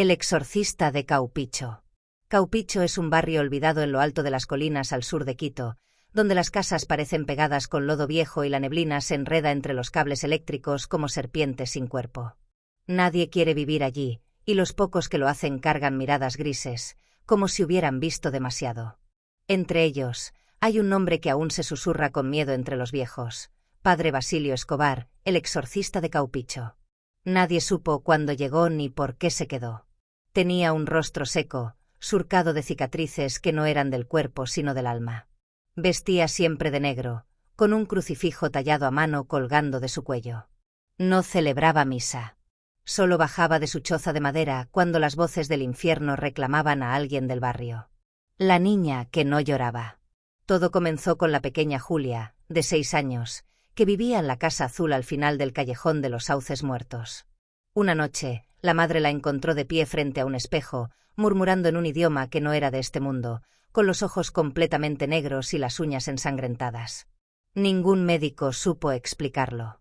El exorcista de Caupicho. Caupicho es un barrio olvidado en lo alto de las colinas al sur de Quito, donde las casas parecen pegadas con lodo viejo y la neblina se enreda entre los cables eléctricos como serpientes sin cuerpo. Nadie quiere vivir allí, y los pocos que lo hacen cargan miradas grises, como si hubieran visto demasiado. Entre ellos, hay un nombre que aún se susurra con miedo entre los viejos: Padre Basilio Escobar, el exorcista de Caupicho. Nadie supo cuándo llegó ni por qué se quedó. Tenía un rostro seco, surcado de cicatrices que no eran del cuerpo sino del alma. Vestía siempre de negro, con un crucifijo tallado a mano colgando de su cuello. No celebraba misa. Solo bajaba de su choza de madera cuando las voces del infierno reclamaban a alguien del barrio. La niña que no lloraba. Todo comenzó con la pequeña Julia, de 6 años, que vivía en la casa azul al final del callejón de los sauces muertos. Una noche, la madre la encontró de pie frente a un espejo, murmurando en un idioma que no era de este mundo, con los ojos completamente negros y las uñas ensangrentadas. Ningún médico supo explicarlo.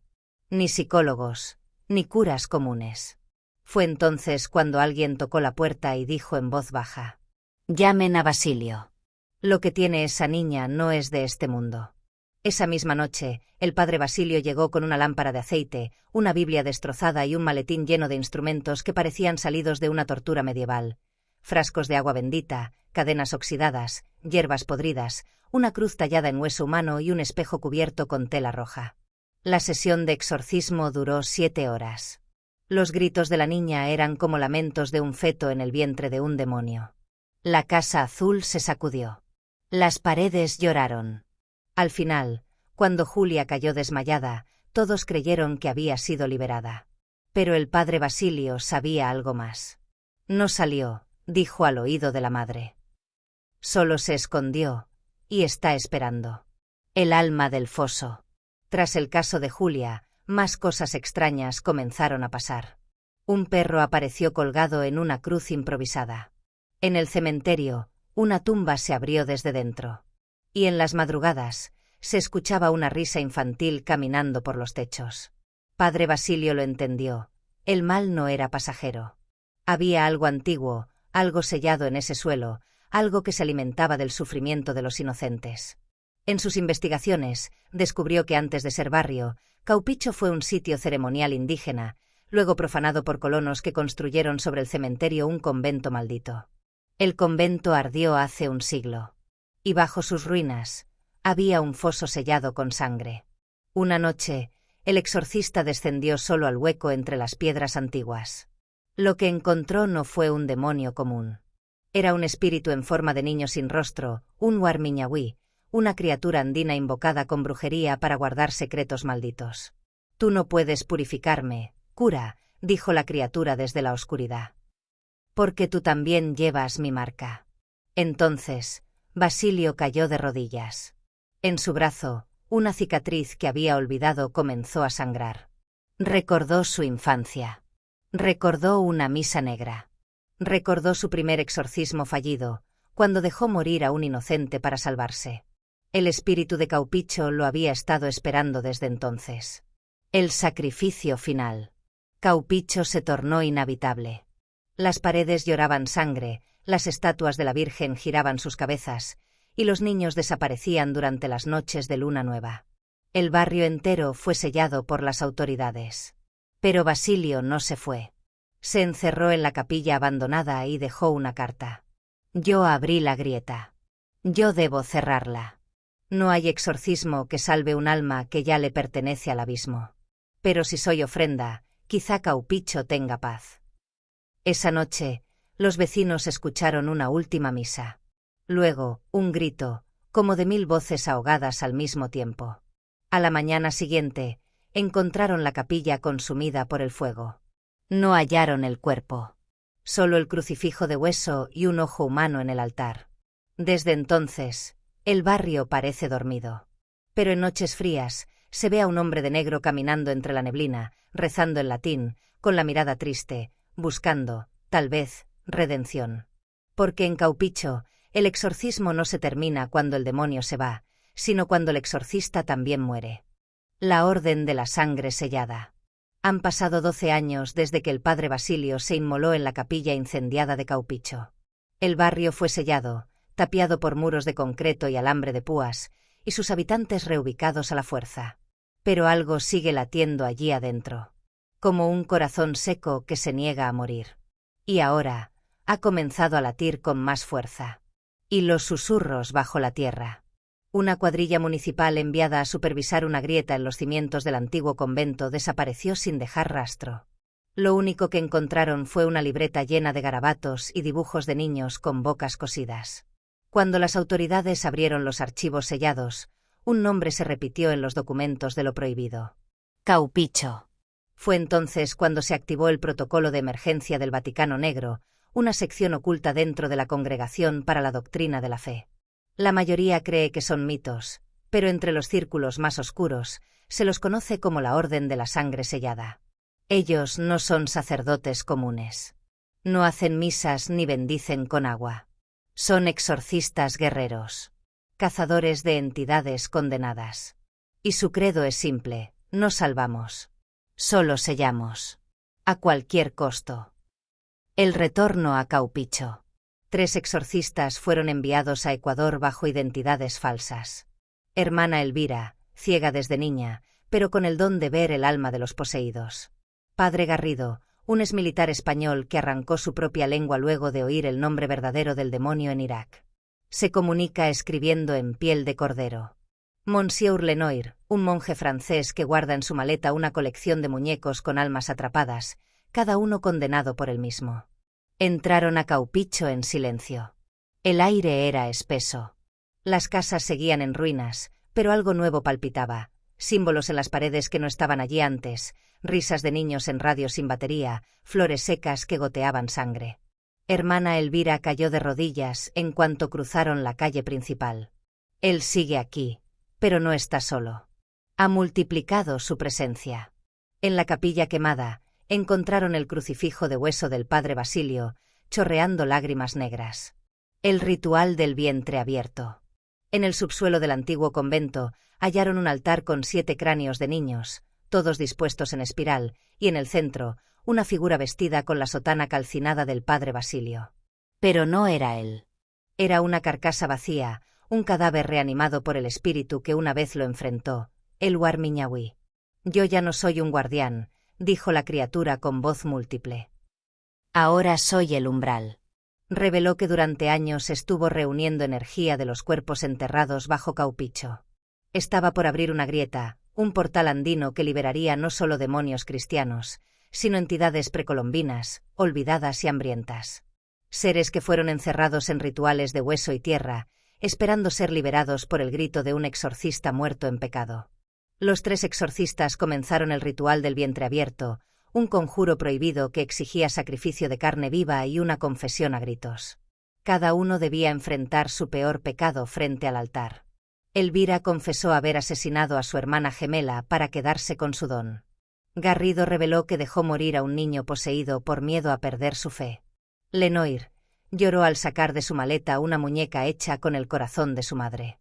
Ni psicólogos, ni curas comunes. Fue entonces cuando alguien tocó la puerta y dijo en voz baja: «Llamen a Basilio. Lo que tiene esa niña no es de este mundo». Esa misma noche, el padre Basilio llegó con una lámpara de aceite, una Biblia destrozada y un maletín lleno de instrumentos que parecían salidos de una tortura medieval. Frascos de agua bendita, cadenas oxidadas, hierbas podridas, una cruz tallada en hueso humano y un espejo cubierto con tela roja. La sesión de exorcismo duró 7 horas. Los gritos de la niña eran como lamentos de un feto en el vientre de un demonio. La casa azul se sacudió. Las paredes lloraron. Al final, cuando Julia cayó desmayada, todos creyeron que había sido liberada. Pero el padre Basilio sabía algo más. No salió, dijo al oído de la madre. Solo se escondió, y está esperando. El alma del foso. Tras el caso de Julia, más cosas extrañas comenzaron a pasar. Un perro apareció colgado en una cruz improvisada. En el cementerio, una tumba se abrió desde dentro. Y en las madrugadas, se escuchaba una risa infantil caminando por los techos. Padre Basilio lo entendió. El mal no era pasajero. Había algo antiguo, algo sellado en ese suelo, algo que se alimentaba del sufrimiento de los inocentes. En sus investigaciones, descubrió que antes de ser barrio, Caupicho fue un sitio ceremonial indígena, luego profanado por colonos que construyeron sobre el cementerio un convento maldito. El convento ardió hace un siglo. Y bajo sus ruinas, había un foso sellado con sangre. Una noche, el exorcista descendió solo al hueco entre las piedras antiguas. Lo que encontró no fue un demonio común. Era un espíritu en forma de niño sin rostro, un Warmiñahui, una criatura andina invocada con brujería para guardar secretos malditos. «Tú no puedes purificarme, cura», dijo la criatura desde la oscuridad. «Porque tú también llevas mi marca». Entonces, Basilio cayó de rodillas. En su brazo, una cicatriz que había olvidado comenzó a sangrar. Recordó su infancia. Recordó una misa negra. Recordó su primer exorcismo fallido, cuando dejó morir a un inocente para salvarse. El espíritu de Caupicho lo había estado esperando desde entonces. El sacrificio final. Caupicho se tornó inhabitable. Las paredes lloraban sangre, las estatuas de la Virgen giraban sus cabezas, y los niños desaparecían durante las noches de luna nueva. El barrio entero fue sellado por las autoridades. Pero Basilio no se fue. Se encerró en la capilla abandonada y dejó una carta. «Yo abrí la grieta. Yo debo cerrarla. No hay exorcismo que salve un alma que ya le pertenece al abismo. Pero si soy ofrenda, quizá Caupicho tenga paz». Esa noche, los vecinos escucharon una última misa. Luego, un grito, como de 1000 voces ahogadas al mismo tiempo. A la mañana siguiente, encontraron la capilla consumida por el fuego. No hallaron el cuerpo. Solo el crucifijo de hueso y un ojo humano en el altar. Desde entonces, el barrio parece dormido. Pero en noches frías, se ve a un hombre de negro caminando entre la neblina, rezando en latín, con la mirada triste, buscando, tal vez, redención. Porque en Caupicho, el exorcismo no se termina cuando el demonio se va, sino cuando el exorcista también muere. La orden de la sangre sellada. Han pasado 12 años desde que el padre Basilio se inmoló en la capilla incendiada de Caupicho. El barrio fue sellado, tapiado por muros de concreto y alambre de púas, y sus habitantes reubicados a la fuerza. Pero algo sigue latiendo allí adentro, como un corazón seco que se niega a morir. Y ahora, ha comenzado a latir con más fuerza. Y los susurros bajo la tierra. Una cuadrilla municipal enviada a supervisar una grieta en los cimientos del antiguo convento desapareció sin dejar rastro. Lo único que encontraron fue una libreta llena de garabatos y dibujos de niños con bocas cosidas. Cuando las autoridades abrieron los archivos sellados, un nombre se repitió en los documentos de lo prohibido. Caupicho. Fue entonces cuando se activó el protocolo de emergencia del Vaticano Negro, una sección oculta dentro de la Congregación para la Doctrina de la Fe. La mayoría cree que son mitos, pero entre los círculos más oscuros se los conoce como la Orden de la Sangre Sellada. Ellos no son sacerdotes comunes. No hacen misas ni bendicen con agua. Son exorcistas guerreros, cazadores de entidades condenadas. Y su credo es simple: no salvamos, solo sellamos. A cualquier costo. El retorno a Caupicho. 3 exorcistas fueron enviados a Ecuador bajo identidades falsas. Hermana Elvira, ciega desde niña, pero con el don de ver el alma de los poseídos. Padre Garrido, un exmilitar español que arrancó su propia lengua luego de oír el nombre verdadero del demonio en Irak. Se comunica escribiendo en piel de cordero. Monsieur Lenoir, un monje francés que guarda en su maleta una colección de muñecos con almas atrapadas, cada uno condenado por el mismo. Entraron a Caupicho en silencio. El aire era espeso. Las casas seguían en ruinas, pero algo nuevo palpitaba. Símbolos en las paredes que no estaban allí antes, risas de niños en radios sin batería, flores secas que goteaban sangre. Hermana Elvira cayó de rodillas en cuanto cruzaron la calle principal. Él sigue aquí, pero no está solo. Ha multiplicado su presencia. En la capilla quemada, encontraron el crucifijo de hueso del padre Basilio, chorreando lágrimas negras. El ritual del vientre abierto. En el subsuelo del antiguo convento hallaron un altar con 7 cráneos de niños, todos dispuestos en espiral, y en el centro, una figura vestida con la sotana calcinada del padre Basilio. Pero no era él. Era una carcasa vacía, un cadáver reanimado por el espíritu que una vez lo enfrentó, el Warmiñahui. Yo ya no soy un guardián, dijo la criatura con voz múltiple. Ahora soy el umbral. Reveló que durante años estuvo reuniendo energía de los cuerpos enterrados bajo Caupicho. Estaba por abrir una grieta, un portal andino que liberaría no solo demonios cristianos, sino entidades precolombinas, olvidadas y hambrientas. Seres que fueron encerrados en rituales de hueso y tierra, esperando ser liberados por el grito de un exorcista muerto en pecado. Los 3 exorcistas comenzaron el ritual del vientre abierto, un conjuro prohibido que exigía sacrificio de carne viva y una confesión a gritos. Cada uno debía enfrentar su peor pecado frente al altar. Elvira confesó haber asesinado a su hermana gemela para quedarse con su don. Garrido reveló que dejó morir a un niño poseído por miedo a perder su fe. Lenoir lloró al sacar de su maleta una muñeca hecha con el corazón de su madre.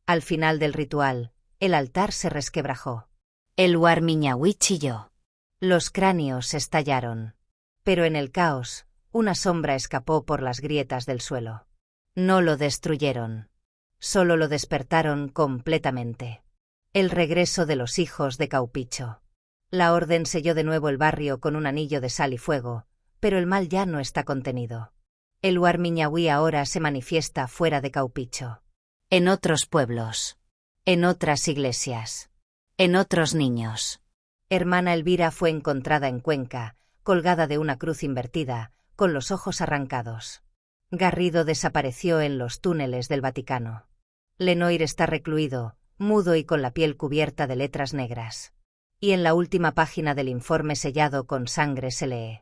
Al final del ritual, el altar se resquebrajó. El Warmiñahui chilló. Los cráneos estallaron. Pero en el caos, una sombra escapó por las grietas del suelo. No lo destruyeron. Solo lo despertaron completamente. El regreso de los hijos de Caupicho. La orden selló de nuevo el barrio con un anillo de sal y fuego, pero el mal ya no está contenido. El Warmiñahui ahora se manifiesta fuera de Caupicho. En otros pueblos. En otras iglesias. En otros niños. Hermana Elvira fue encontrada en Cuenca, colgada de una cruz invertida, con los ojos arrancados. Garrido desapareció en los túneles del Vaticano. Lenoir está recluido, mudo y con la piel cubierta de letras negras. Y en la última página del informe sellado con sangre se lee: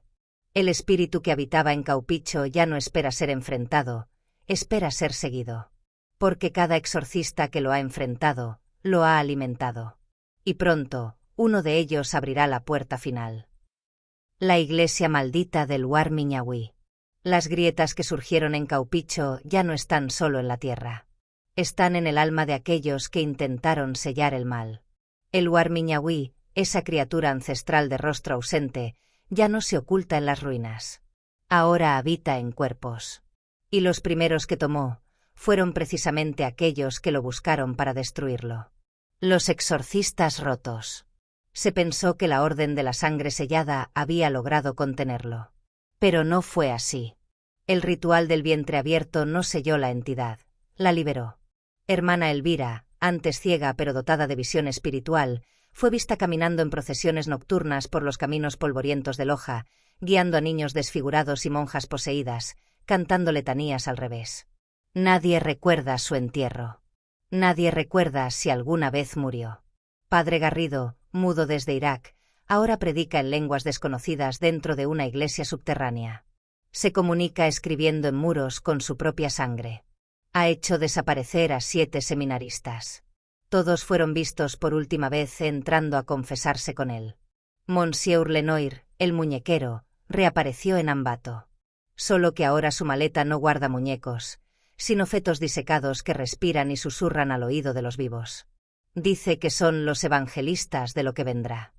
el espíritu que habitaba en Caupicho ya no espera ser enfrentado, espera ser seguido. Porque cada exorcista que lo ha enfrentado, lo ha alimentado. Y pronto, uno de ellos abrirá la puerta final. La iglesia maldita del Warmiñahui. Las grietas que surgieron en Caupicho ya no están solo en la tierra. Están en el alma de aquellos que intentaron sellar el mal. El Warmiñahui, esa criatura ancestral de rostro ausente, ya no se oculta en las ruinas. Ahora habita en cuerpos. Y los primeros que tomó fueron precisamente aquellos que lo buscaron para destruirlo. Los exorcistas rotos. Se pensó que la Orden de la Sangre Sellada había logrado contenerlo. Pero no fue así. El ritual del vientre abierto no selló la entidad, la liberó. Hermana Elvira, antes ciega pero dotada de visión espiritual, fue vista caminando en procesiones nocturnas por los caminos polvorientos de Loja, guiando a niños desfigurados y monjas poseídas, cantando letanías al revés. Nadie recuerda su entierro. Nadie recuerda si alguna vez murió. Padre Garrido, mudo desde Irak, ahora predica en lenguas desconocidas dentro de una iglesia subterránea. Se comunica escribiendo en muros con su propia sangre. Ha hecho desaparecer a 7 seminaristas. Todos fueron vistos por última vez entrando a confesarse con él. Monsieur Lenoir, el muñequero, reapareció en Ambato. Solo que ahora su maleta no guarda muñecos, sino fetos disecados que respiran y susurran al oído de los vivos. Dice que son los evangelistas de lo que vendrá.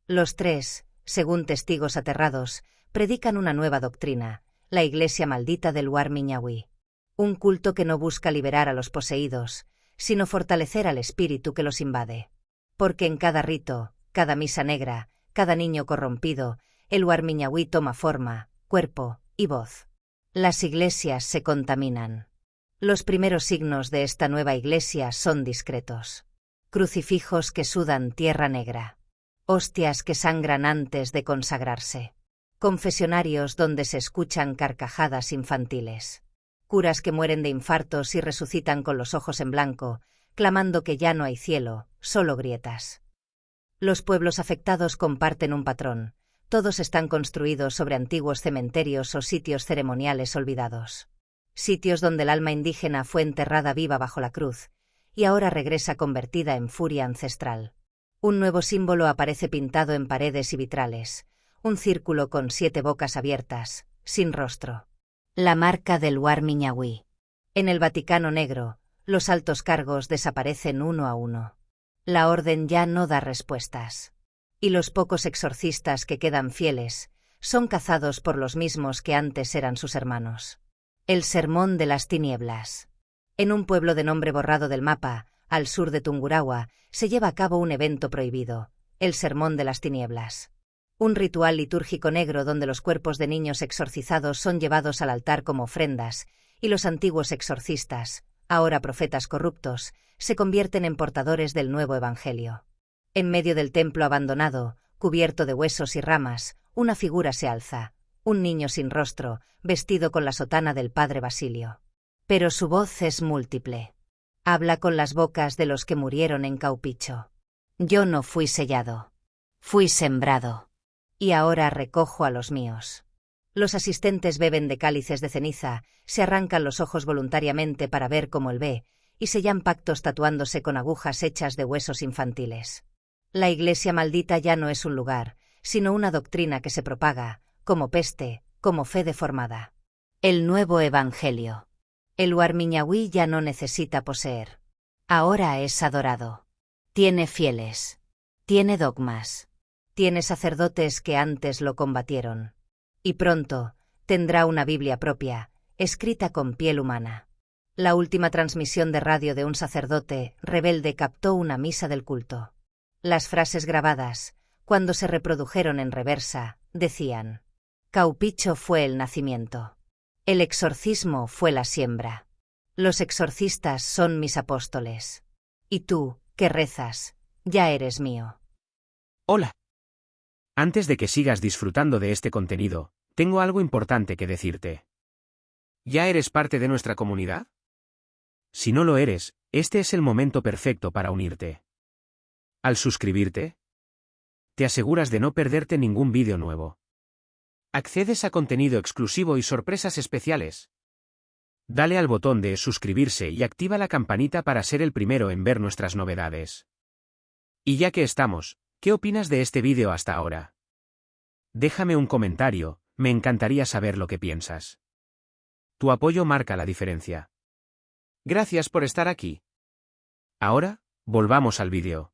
Los 3, según testigos aterrados, predican una nueva doctrina, la Iglesia maldita del War Miñahui. Un culto que no busca liberar a los poseídos, sino fortalecer al espíritu que los invade. Porque en cada rito, cada misa negra, cada niño corrompido, el War Miñahui toma forma, cuerpo y voz. Las iglesias se contaminan. Los primeros signos de esta nueva iglesia son discretos. Crucifijos que sudan tierra negra. Hostias que sangran antes de consagrarse. Confesionarios donde se escuchan carcajadas infantiles. Curas que mueren de infartos y resucitan con los ojos en blanco, clamando que ya no hay cielo, solo grietas. Los pueblos afectados comparten un patrón. Todos están construidos sobre antiguos cementerios o sitios ceremoniales olvidados. Sitios donde el alma indígena fue enterrada viva bajo la cruz, y ahora regresa convertida en furia ancestral. Un nuevo símbolo aparece pintado en paredes y vitrales, un círculo con 7 bocas abiertas, sin rostro. La marca del War Miñahui. En el Vaticano Negro, los altos cargos desaparecen uno a uno. La orden ya no da respuestas. Y los pocos exorcistas que quedan fieles son cazados por los mismos que antes eran sus hermanos. El Sermón de las Tinieblas. En un pueblo de nombre borrado del mapa, al sur de Tungurahua, se lleva a cabo un evento prohibido, el Sermón de las Tinieblas. Un ritual litúrgico negro donde los cuerpos de niños exorcizados son llevados al altar como ofrendas, y los antiguos exorcistas, ahora profetas corruptos, se convierten en portadores del nuevo evangelio. En medio del templo abandonado, cubierto de huesos y ramas, una figura se alza, un niño sin rostro, vestido con la sotana del padre Basilio. Pero su voz es múltiple. Habla con las bocas de los que murieron en Caupicho. Yo no fui sellado. Fui sembrado. Y ahora recojo a los míos. Los asistentes beben de cálices de ceniza, se arrancan los ojos voluntariamente para ver cómo él ve, y sellan pactos tatuándose con agujas hechas de huesos infantiles. La iglesia maldita ya no es un lugar, sino una doctrina que se propaga, como peste, como fe deformada. El nuevo evangelio. El War Miñahui ya no necesita poseer. Ahora es adorado. Tiene fieles. Tiene dogmas. Tiene sacerdotes que antes lo combatieron. Y pronto, tendrá una Biblia propia, escrita con piel humana. La última transmisión de radio de un sacerdote rebelde captó una misa del culto. Las frases grabadas, cuando se reprodujeron en reversa, decían: Caupicho fue el nacimiento. El exorcismo fue la siembra. Los exorcistas son mis apóstoles. Y tú, que rezas, ya eres mío. Hola. Antes de que sigas disfrutando de este contenido, tengo algo importante que decirte. ¿Ya eres parte de nuestra comunidad? Si no lo eres, este es el momento perfecto para unirte. Al suscribirte, te aseguras de no perderte ningún vídeo nuevo. Accedes a contenido exclusivo y sorpresas especiales. Dale al botón de suscribirse y activa la campanita para ser el primero en ver nuestras novedades. Y ya que estamos, ¿qué opinas de este vídeo hasta ahora? Déjame un comentario, me encantaría saber lo que piensas. Tu apoyo marca la diferencia. Gracias por estar aquí. Ahora, volvamos al vídeo.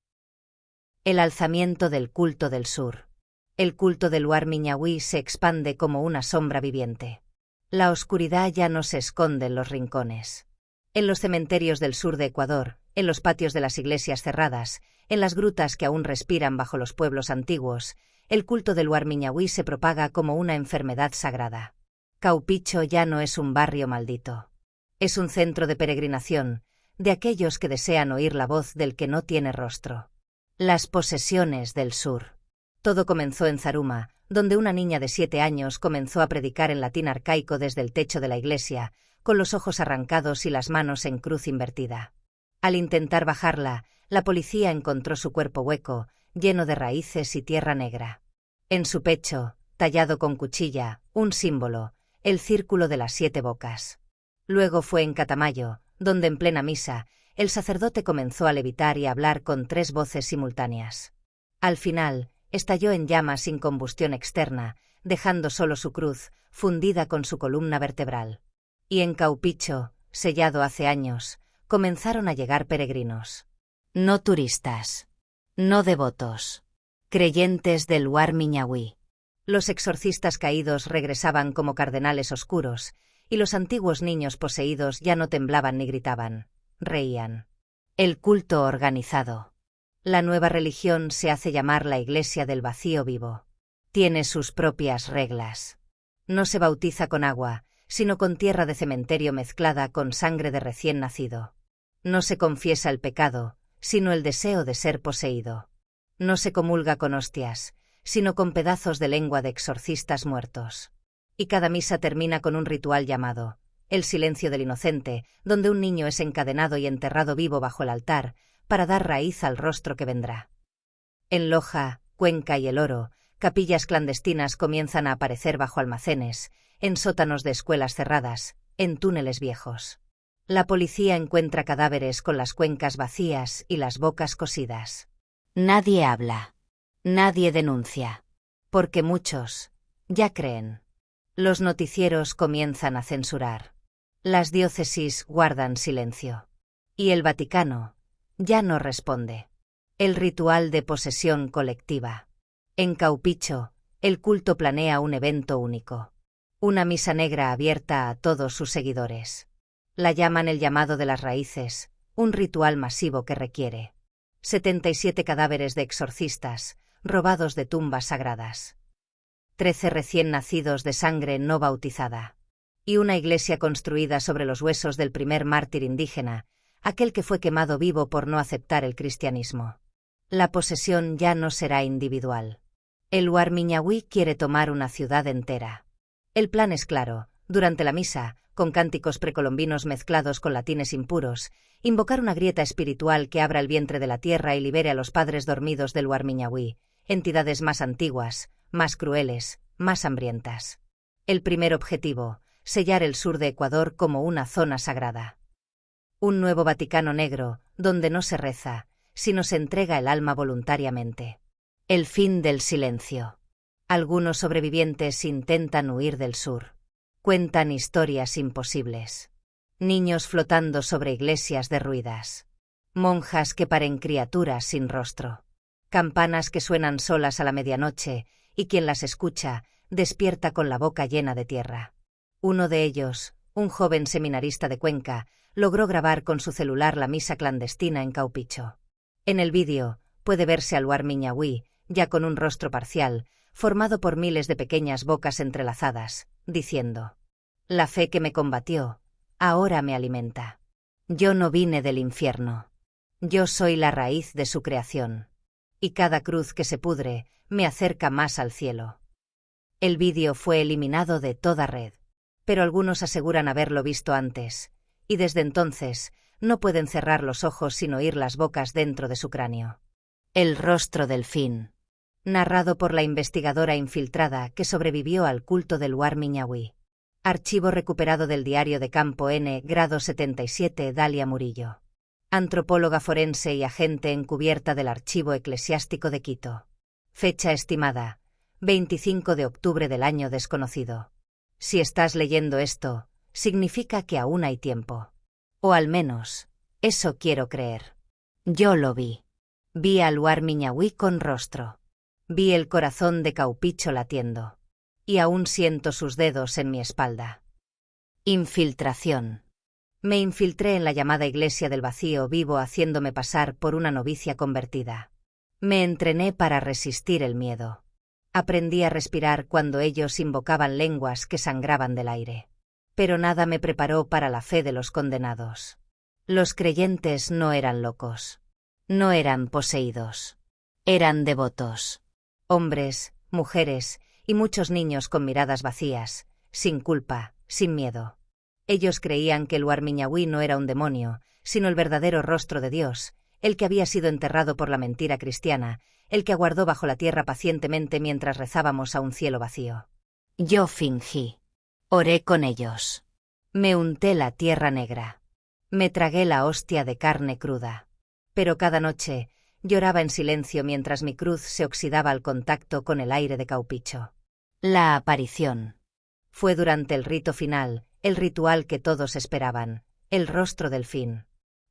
El alzamiento del culto del sur. El culto del Uarmiñahui se expande como una sombra viviente. La oscuridad ya no se esconde en los rincones. En los cementerios del sur de Ecuador, en los patios de las iglesias cerradas, en las grutas que aún respiran bajo los pueblos antiguos, el culto del Uarmiñahui se propaga como una enfermedad sagrada. Caupicho ya no es un barrio maldito. Es un centro de peregrinación, de aquellos que desean oír la voz del que no tiene rostro. Las posesiones del sur. Todo comenzó en Zaruma, donde una niña de 7 años comenzó a predicar en latín arcaico desde el techo de la iglesia, con los ojos arrancados y las manos en cruz invertida. Al intentar bajarla, la policía encontró su cuerpo hueco, lleno de raíces y tierra negra. En su pecho, tallado con cuchilla, un símbolo, el círculo de las 7 bocas. Luego fue en Catamayo, donde en plena misa, el sacerdote comenzó a levitar y a hablar con 3 voces simultáneas. Al final, estalló en llamas sin combustión externa, dejando solo su cruz, fundida con su columna vertebral. Y en Caupicho, sellado hace años, comenzaron a llegar peregrinos. No turistas. No devotos. Creyentes del Uarmiñahui. Los exorcistas caídos regresaban como cardenales oscuros, y los antiguos niños poseídos ya no temblaban ni gritaban, reían. El culto organizado. La nueva religión se hace llamar la Iglesia del Vacío Vivo. Tiene sus propias reglas. No se bautiza con agua, sino con tierra de cementerio mezclada con sangre de recién nacido. No se confiesa el pecado, sino el deseo de ser poseído. No se comulga con hostias, sino con pedazos de lengua de exorcistas muertos. Y cada misa termina con un ritual llamado el silencio del inocente, donde un niño es encadenado y enterrado vivo bajo el altar, para dar raíz al rostro que vendrá. En Loja, Cuenca y El Oro, capillas clandestinas comienzan a aparecer bajo almacenes, en sótanos de escuelas cerradas, en túneles viejos. La policía encuentra cadáveres con las cuencas vacías y las bocas cosidas. Nadie habla. Nadie denuncia. Porque muchos ya creen. Los noticieros comienzan a censurar. Las diócesis guardan silencio. Y el Vaticano ya no responde. El ritual de posesión colectiva. En Caupicho, el culto planea un evento único. Una misa negra abierta a todos sus seguidores. La llaman el llamado de las raíces, un ritual masivo que requiere 77 cadáveres de exorcistas, robados de tumbas sagradas. 13 recién nacidos de sangre no bautizada. Y una iglesia construida sobre los huesos del primer mártir indígena, aquel que fue quemado vivo por no aceptar el cristianismo. La posesión ya no será individual. El Uarmiñahui quiere tomar una ciudad entera. El plan es claro: durante la misa, con cánticos precolombinos mezclados con latines impuros, invocar una grieta espiritual que abra el vientre de la tierra y libere a los padres dormidos del Uarmiñahui, entidades más antiguas, más crueles, más hambrientas. El primer objetivo: sellar el sur de Ecuador como una zona sagrada. Un nuevo Vaticano negro, donde no se reza, sino se entrega el alma voluntariamente. El fin del silencio. Algunos sobrevivientes intentan huir del sur. Cuentan historias imposibles. Niños flotando sobre iglesias derruidas. Monjas que paren criaturas sin rostro. Campanas que suenan solas a la medianoche, y quien las escucha, despierta con la boca llena de tierra. Uno de ellos, un joven seminarista de Cuenca, logró grabar con su celular la misa clandestina en Caupicho. En el vídeo, puede verse al Uarmiñahui, ya con un rostro parcial, formado por miles de pequeñas bocas entrelazadas, diciendo: «La fe que me combatió, ahora me alimenta. Yo no vine del infierno. Yo soy la raíz de su creación. Y cada cruz que se pudre, me acerca más al cielo». El vídeo fue eliminado de toda red. Pero algunos aseguran haberlo visto antes, y desde entonces no pueden cerrar los ojos sin oír las bocas dentro de su cráneo. El rostro del fin. Narrado por la investigadora infiltrada que sobrevivió al culto del Uarmiñahui. Archivo recuperado del diario de campo N. Grado 77 Dalia Murillo. Antropóloga forense y agente encubierta del Archivo Eclesiástico de Quito. Fecha estimada: 25 de octubre del año desconocido. Si estás leyendo esto, significa que aún hay tiempo. O al menos, eso quiero creer. Yo lo vi. Vi al Warmiñahui con rostro. Vi el corazón de Caupicho latiendo. Y aún siento sus dedos en mi espalda. Infiltración. Me infiltré en la llamada Iglesia del Vacío Vivo haciéndome pasar por una novicia convertida. Me entrené para resistir el miedo. Aprendí a respirar cuando ellos invocaban lenguas que sangraban del aire. Pero nada me preparó para la fe de los condenados. Los creyentes no eran locos. No eran poseídos. Eran devotos. Hombres, mujeres y muchos niños con miradas vacías, sin culpa, sin miedo. Ellos creían que el Warmiñahui no era un demonio, sino el verdadero rostro de Dios, el que había sido enterrado por la mentira cristiana, el que aguardó bajo la tierra pacientemente mientras rezábamos a un cielo vacío. Yo fingí. Oré con ellos. Me unté la tierra negra. Me tragué la hostia de carne cruda. Pero cada noche lloraba en silencio mientras mi cruz se oxidaba al contacto con el aire de Caupicho. La aparición. Fue durante el rito final, el ritual que todos esperaban, el rostro del fin.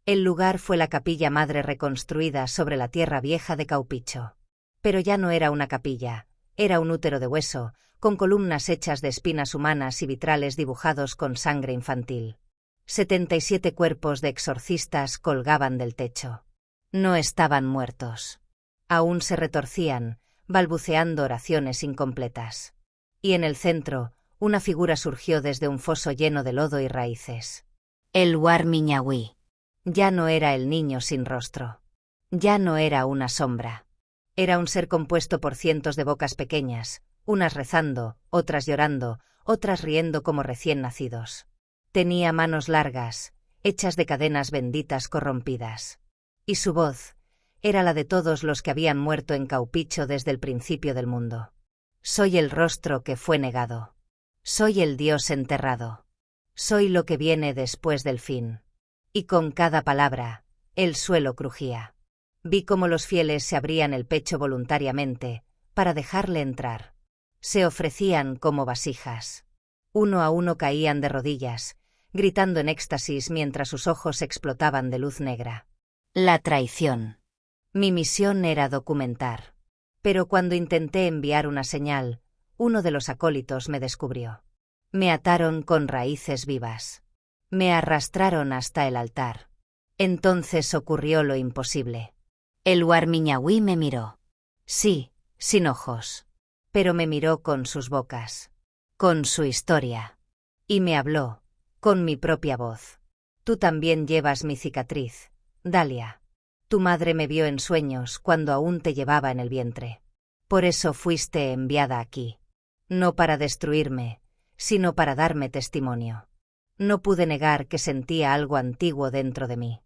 El lugar fue la capilla madre reconstruida sobre la tierra vieja de Caupicho. Pero ya no era una capilla, era un útero de hueso, con columnas hechas de espinas humanas y vitrales dibujados con sangre infantil. 77 cuerpos de exorcistas colgaban del techo. No estaban muertos. Aún se retorcían, balbuceando oraciones incompletas. Y en el centro, una figura surgió desde un foso lleno de lodo y raíces. El Warmiñahui. Ya no era el niño sin rostro. Ya no era una sombra. Era un ser compuesto por cientos de bocas pequeñas, unas rezando, otras llorando, otras riendo como recién nacidos. Tenía manos largas, hechas de cadenas benditas corrompidas. Y su voz era la de todos los que habían muerto en Caupicho desde el principio del mundo. Soy el rostro que fue negado. Soy el Dios enterrado. Soy lo que viene después del fin. Y con cada palabra, el suelo crujía. Vi cómo los fieles se abrían el pecho voluntariamente, para dejarle entrar. Se ofrecían como vasijas. Uno a uno caían de rodillas, gritando en éxtasis mientras sus ojos explotaban de luz negra. La traición. Mi misión era documentar. Pero cuando intenté enviar una señal, uno de los acólitos me descubrió. Me ataron con raíces vivas. Me arrastraron hasta el altar. Entonces ocurrió lo imposible. El Warmiñahui me miró. Sí, sin ojos. Pero me miró con sus bocas. Con su historia. Y me habló, con mi propia voz. Tú también llevas mi cicatriz, Dalia. Tu madre me vio en sueños cuando aún te llevaba en el vientre. Por eso fuiste enviada aquí. No para destruirme, sino para darme testimonio. No pude negar que sentía algo antiguo dentro de mí.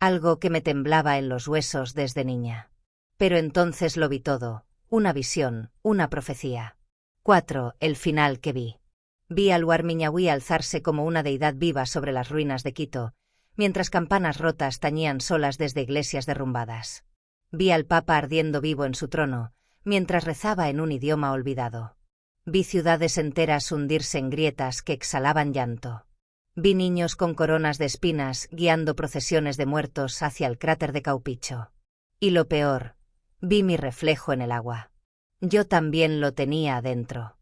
Algo que me temblaba en los huesos desde niña. Pero entonces lo vi todo, una visión, una profecía. 4. El final que vi. Vi al Warmiñahui alzarse como una deidad viva sobre las ruinas de Quito, mientras campanas rotas tañían solas desde iglesias derrumbadas. Vi al Papa ardiendo vivo en su trono, mientras rezaba en un idioma olvidado. Vi ciudades enteras hundirse en grietas que exhalaban llanto. Vi niños con coronas de espinas guiando procesiones de muertos hacia el cráter de Caupicho. Y lo peor, vi mi reflejo en el agua. Yo también lo tenía adentro.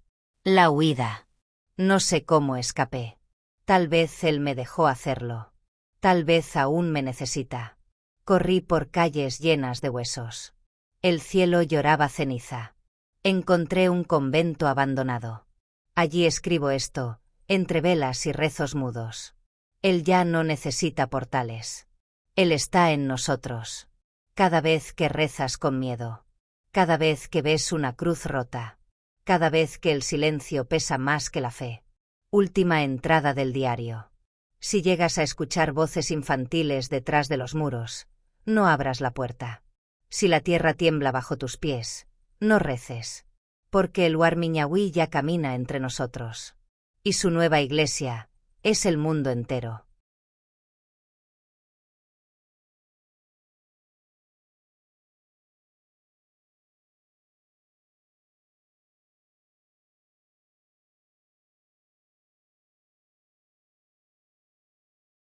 La huida. No sé cómo escapé. Tal vez él me dejó hacerlo. Tal vez aún me necesita. Corrí por calles llenas de huesos. El cielo lloraba ceniza. Encontré un convento abandonado. Allí escribo esto, entre velas y rezos mudos. Él ya no necesita portales. Él está en nosotros. Cada vez que rezas con miedo. Cada vez que ves una cruz rota. Cada vez que el silencio pesa más que la fe. Última entrada del diario. Si llegas a escuchar voces infantiles detrás de los muros, no abras la puerta. Si la tierra tiembla bajo tus pies, no reces. Porque el Warmiñahui ya camina entre nosotros. Y su nueva iglesia es el mundo entero.